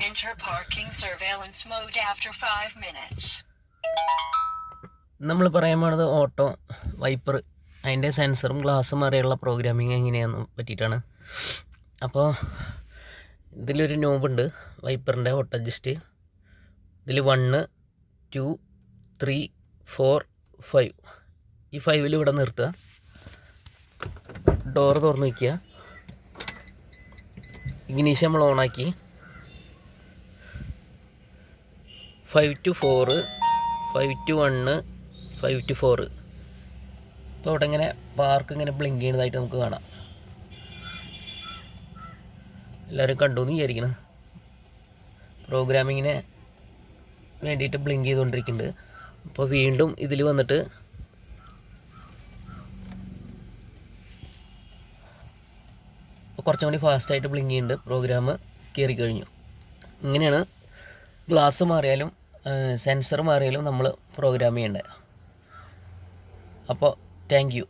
Enter parking surveillance mode after 5 minutes. നമ്മൾ പറയാൻ പോണത് ഓട്ടോ വൈപ്പർ അതിൻ്റെ സെൻസറും ഗ്ലാസ്സും അറിയുള്ള പ്രോഗ്രാമിങ് എങ്ങനെയാണെന്ന് പറ്റിയിട്ടാണ്. അപ്പോൾ ഇതിലൊരു നോബുണ്ട് വൈപ്പറിൻ്റെ ഓട്ടോ അഡ്ജസ്റ്റ്. ഇതിൽ 1, 2, 3, 4, 5 ഈ 5 ഇവിടെ നിർത്തുക. ഡോറ് തുറന്ന് വയ്ക്കുക. ഇഗ്നീഷൻ നമ്മൾ ഓണാക്കി 5 to 4, 5 to 1, 5 to 4. ഇപ്പോൾ അവിടെ ഇങ്ങനെ പാർക്ക് ഇങ്ങനെ ബ്ലിങ്ക് ചെയ്യുന്നതായിട്ട് നമുക്ക് കാണാം. എല്ലാവരും കണ്ടു എന്ന് വിചാരിക്കണം. പ്രോഗ്രാമിങ്ങിന് വേണ്ടിയിട്ട് ബ്ലിങ്ക് ചെയ്തുകൊണ്ടിരിക്കുന്നുണ്ട്. അപ്പോൾ വീണ്ടും ഇതിൽ വന്നിട്ട് കുറച്ചും കൂടി ഫാസ്റ്റായിട്ട് ബ്ലിങ്ക് ചെയ്യുന്നുണ്ട്. പ്രോഗ്രാം കയറി കഴിഞ്ഞു. ഇങ്ങനെയാണ് ഗ്ലാസ് മാറിയാലും സെൻസർ മാറിയാലും നമ്മൾ പ്രോഗ്രാം ചെയ്യേണ്ടത്. അപ്പോൾ താങ്ക് യു.